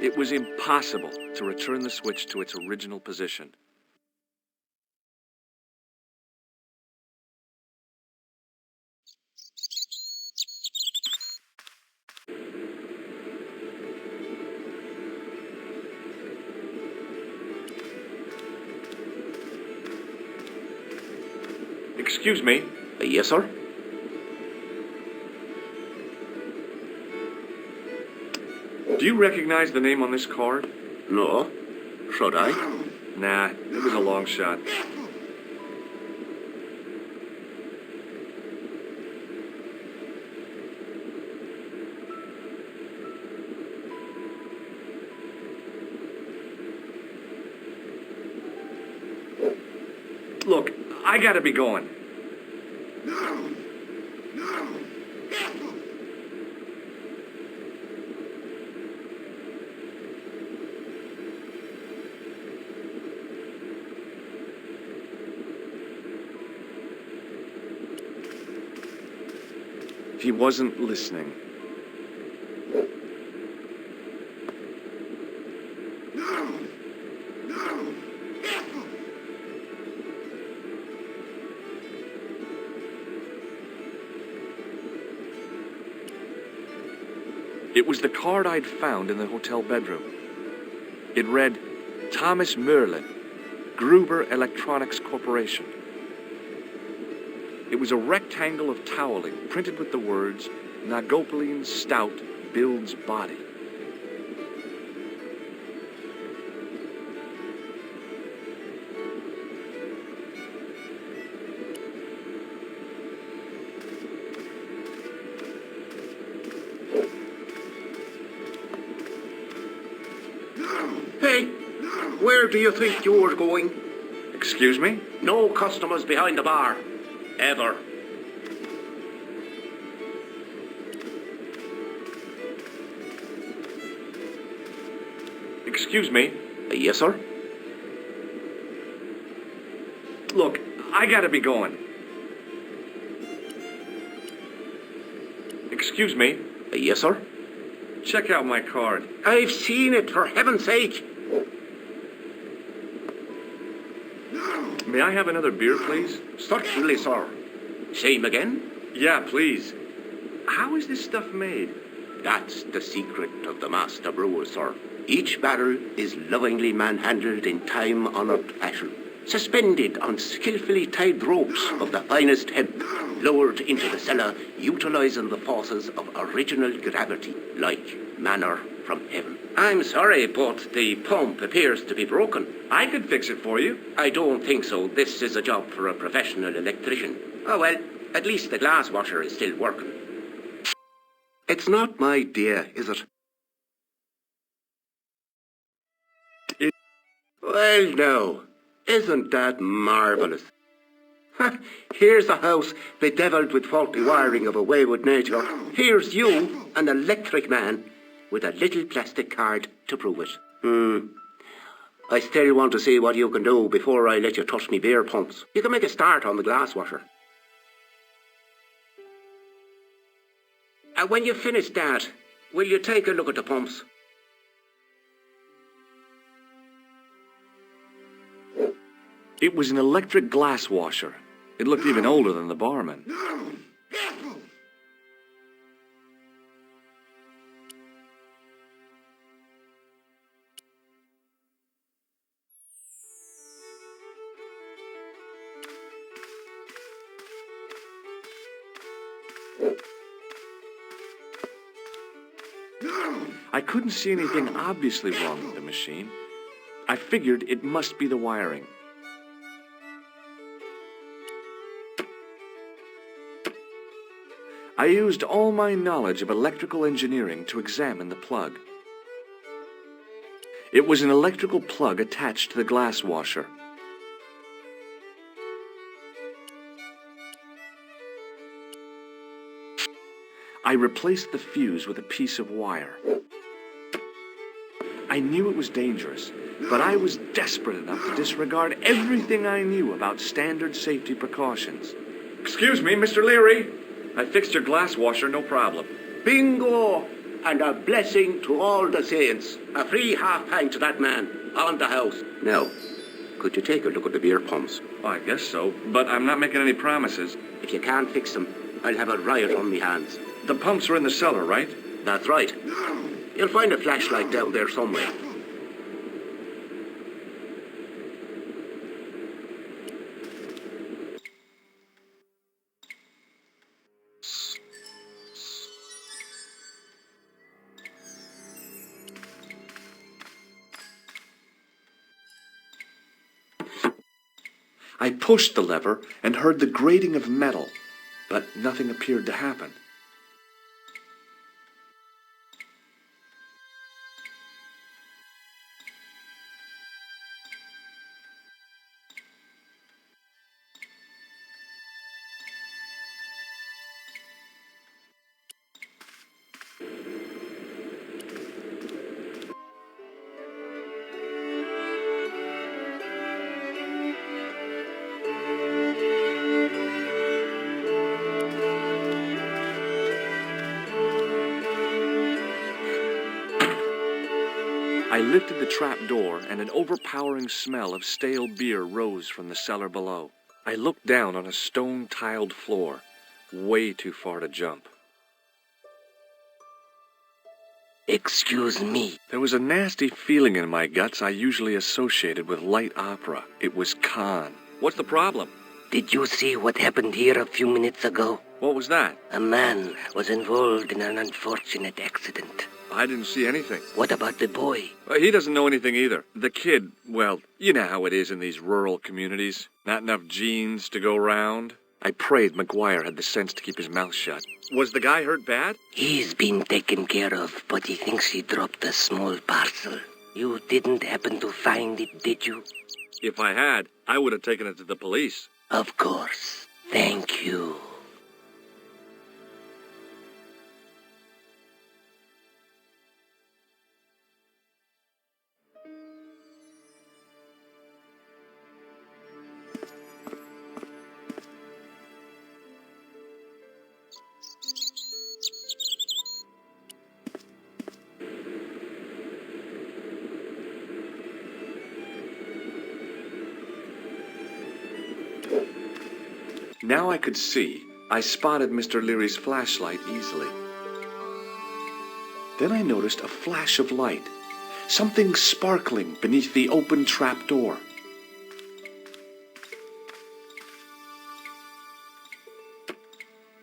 It was impossible to return the switch to its original position. Excuse me? Yes, sir? Do you recognize the name on this card? No. Should I? Nah, it was a long shot. Look, I gotta be going. He wasn't listening. It was the card I'd found in the hotel bedroom. It read, Thomas Merlin, Gruber Electronics Corporation. It was a rectangle of toweling printed with the words, Nagopolian Stout builds body. Hey, where do you think you're going? Excuse me? No customers behind the bar. Ever. Excuse me? Yes, sir? Look, I gotta be going. Excuse me? Yes, sir? Check out my card. I've seen it, for heaven's sake. May I have another beer, please? Certainly, sir. Same again? Yeah, please. How is this stuff made? That's the secret of the master brewer, sir. Each barrel is lovingly manhandled in time-honored fashion, suspended on skillfully tied ropes of the finest hemp, lowered into the cellar, utilizing the forces of original gravity, like manna from heaven. I'm sorry, but the pump appears to be broken. I could fix it for you. I don't think so. This is a job for a professional electrician. Oh, well, at least the glass washer is still working. It's not my idea, is it? Well, no. Isn't that marvellous? Here's a house bedevilled with faulty wiring of a wayward nature. Here's you, an electric man, with a little plastic card to prove it. I still want to see what you can do before I let you touch me beer pumps. You can make a start on the glass washer. When you finish that, will you take a look at the pumps? It was an electric glass washer. It looked even older than the barman. I couldn't see anything obviously wrong with the machine. I figured it must be the wiring. I used all my knowledge of electrical engineering to examine the plug. It was an electrical plug attached to the glass washer. I replaced the fuse with a piece of wire. I knew it was dangerous, but I was desperate enough to disregard everything I knew about standard safety precautions. Excuse me, Mr. Leary. I fixed your glass washer, no problem. Bingo! and a blessing to all the saints. A free half-pint to that man, on the house. Now, could you take a look at the beer pumps? Well, I guess so, but I'm not making any promises. If you can't fix them, I'll have a riot on me hands. The pumps are in the cellar, right? That's right. You'll find a flashlight down there somewhere. I pushed the lever and heard the grating of metal, but nothing appeared to happen. I lifted the trap door, and an overpowering smell of stale beer rose from the cellar below. I looked down on a stone-tiled floor, way too far to jump. Excuse me. There was a nasty feeling in my guts I usually associated with light opera. It was Khan. What's the problem? Did you see what happened here a few minutes ago? What was that? A man was involved in an unfortunate accident. I didn't see anything. What about the boy? He doesn't know anything either. The kid, well, you know how it is in these rural communities. Not enough genes to go round. I prayed McGuire had the sense to keep his mouth shut. Was the guy hurt bad? He's been taken care of, but he thinks he dropped a small parcel. You didn't happen to find it, did you? If I had, I would have taken it to the police. Of course. Thank you. Now I could see. I spotted Mr. Leary's flashlight easily. Then I noticed a flash of light, something sparkling beneath the open trap door.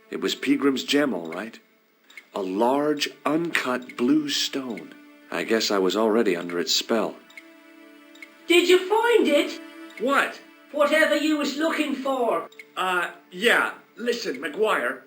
It was Peagram's gem, all right. A large, uncut blue stone. I guess I was already under its spell. Did you find it? What? Whatever you was looking for. Yeah. Listen, McGuire,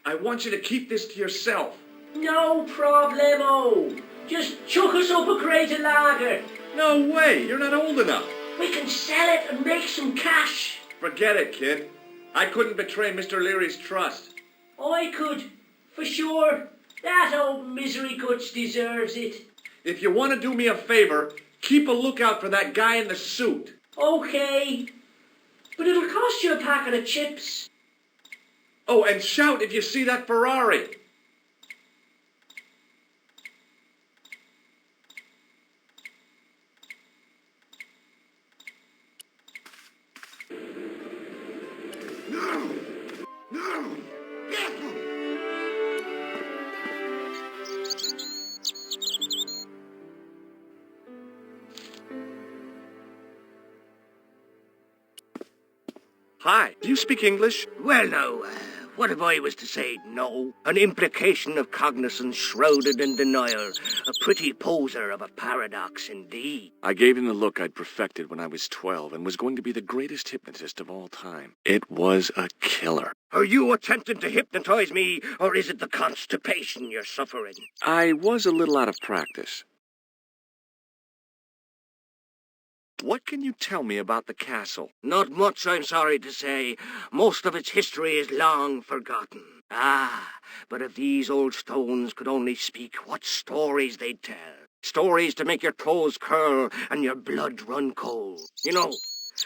I want you to keep this to yourself. No problemo. Just chuck us up a crate of lager. No way, you're not old enough. We can sell it and make some cash. Forget it, kid. I couldn't betray Mr. Leary's trust. I could, for sure. That old misery guts deserves it. If you want to do me a favor, keep a lookout for that guy in the suit. Okay. But it'll cost you a packet of chips. Oh, and shout if you see that Ferrari. Hi, do you speak English? Well, now, what if I was to say no? An implication of cognizance shrouded in denial. A pretty poser of a paradox indeed. I gave him the look I'd perfected when I was 12 and was going to be the greatest hypnotist of all time. It was a killer. Are you attempting to hypnotize me, or is it the constipation you're suffering? I was a little out of practice. What can you tell me about the castle? Not much, I'm sorry to say. Most of its history is long forgotten. But if these old stones could only speak, what stories they'd tell. Stories to make your toes curl and your blood run cold. You know,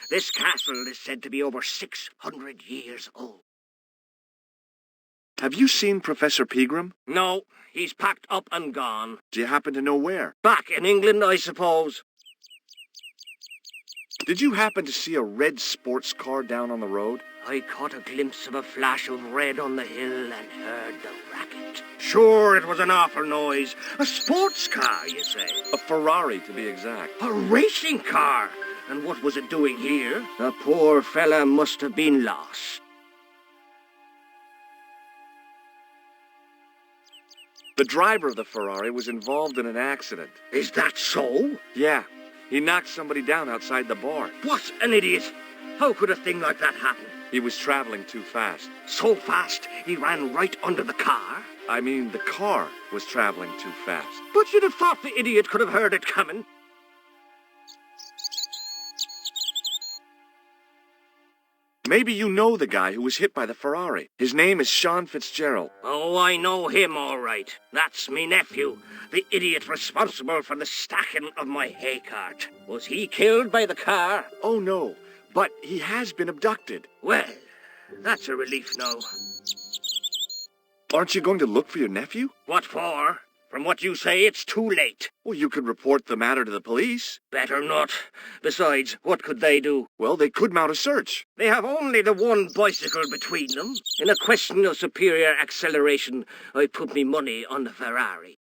this castle is said to be over 600 years old. Have you seen Professor Pegram? No, he's packed up and gone. Do you happen to know where? Back in England, I suppose. Did you happen to see a red sports car down on the road? I caught a glimpse of a flash of red on the hill and heard the racket. Sure, it was an awful noise. A sports car, you say? A Ferrari, to be exact. A racing car? And what was it doing here? The poor fella must have been lost. The driver of the Ferrari was involved in an accident. Is that so? Yeah, he knocked somebody down outside the bar. What an idiot! How could a thing like that happen? He was traveling too fast. So fast, he ran right under the car? I mean, the car was traveling too fast. But you'd have thought the idiot could have heard it coming. Maybe you know the guy who was hit by the Ferrari. His name is Sean Fitzgerald. Oh, I know him all right. That's me nephew, the idiot responsible for the stacking of my hay cart. Was he killed by the car? Oh, no, but he has been abducted. Well, that's a relief now. Aren't you going to look for your nephew? What for? From what you say, it's too late. Well, you could report the matter to the police. Better not. Besides, what could they do? Well, they could mount a search. They have only the one bicycle between them. In a question of superior acceleration, I put me money on the Ferrari.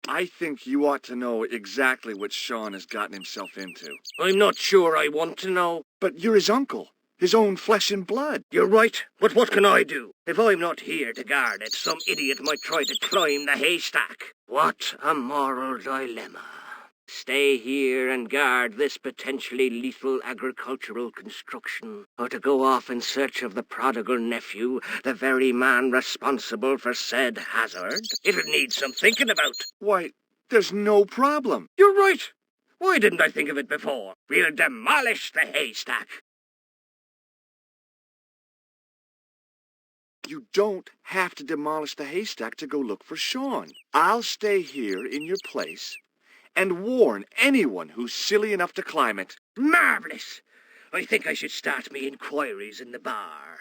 I think you ought to know exactly what Sean has gotten himself into. I'm not sure I want to know. But you're his uncle. His own flesh and blood. You're right, but what can I do? If I'm not here to guard it, some idiot might try to climb the haystack. What a moral dilemma. Stay here and guard this potentially lethal agricultural construction, or to go off in search of the prodigal nephew, the very man responsible for said hazard? It'll need some thinking about. Why, there's no problem. You're right. Why didn't I think of it before? We'll demolish the haystack. You don't have to demolish the haystack to go look for Sean. I'll stay here in your place and warn anyone who's silly enough to climb it. Marvellous! I think I should start me inquiries in the bar.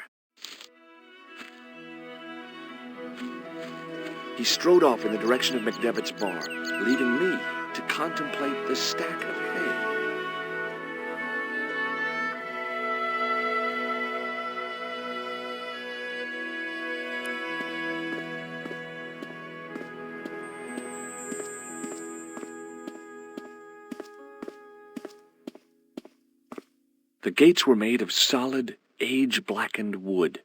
He strode off in the direction of McDevitt's bar, leaving me to contemplate the stack of hay. The gates were made of solid, age-blackened wood.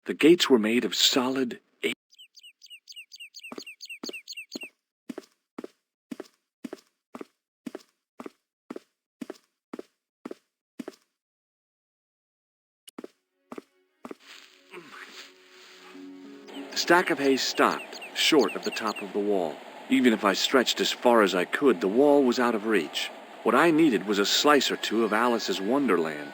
The gates were made of solid, The stack of hay stopped, short of the top of the wall. Even if I stretched as far as I could, the wall was out of reach. What I needed was a slice or two of Alice's Wonderland.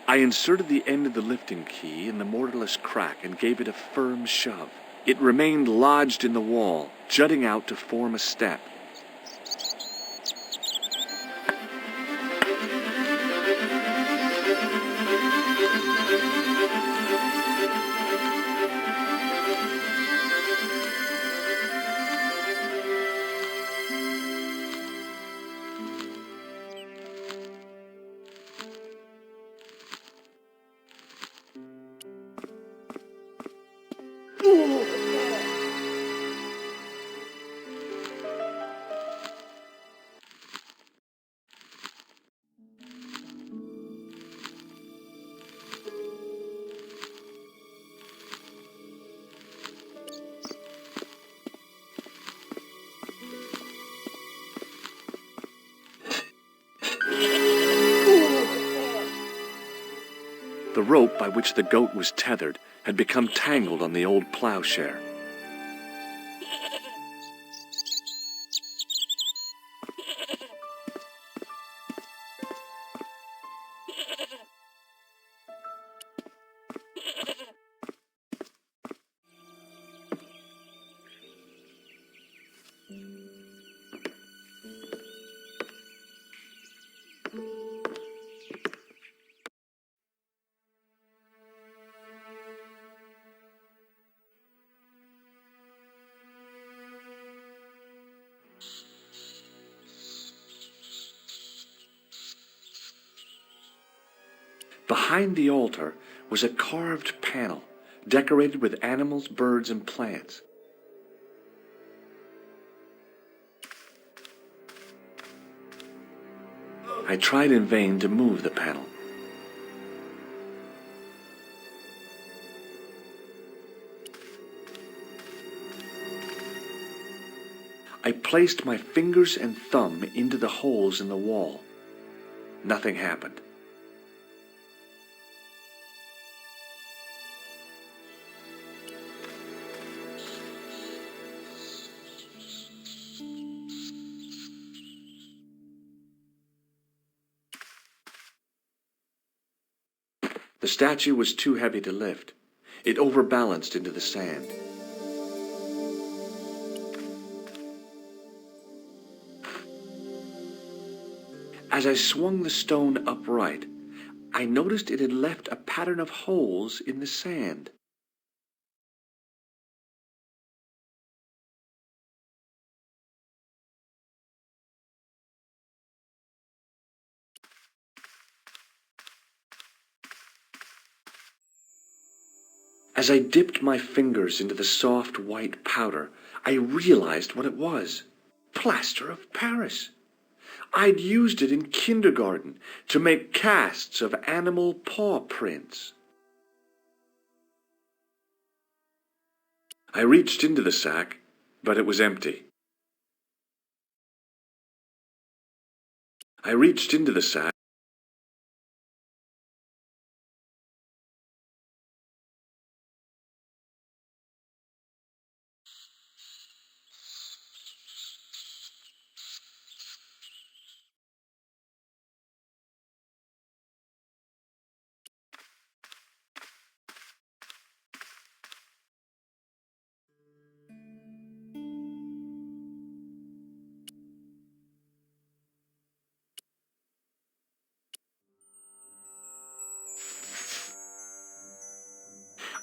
I inserted the end of the lifting key in the mortarless crack and gave it a firm shove. It remained lodged in the wall, jutting out to form a step. The rope by which the goat was tethered had become tangled on the old plowshare. Behind the altar was a carved panel decorated with animals, birds, and plants. I tried in vain to move the panel. I placed my fingers and thumb into the holes in the wall. Nothing happened. The statue was too heavy to lift. It overbalanced into the sand. As I swung the stone upright, I noticed it had left a pattern of holes in the sand. As I dipped my fingers into the soft white powder, I realized what it was. Plaster of Paris. I'd used it in kindergarten to make casts of animal paw prints. I reached into the sack, but it was empty. I reached into the sack.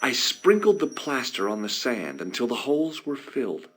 I sprinkled the plaster on the sand until the holes were filled.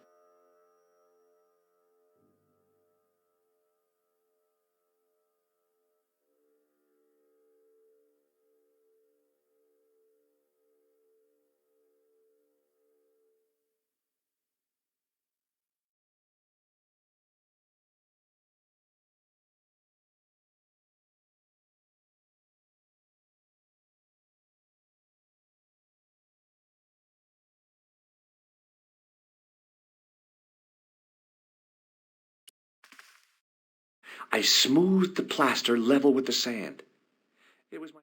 I smoothed the plaster level with the sand. It was my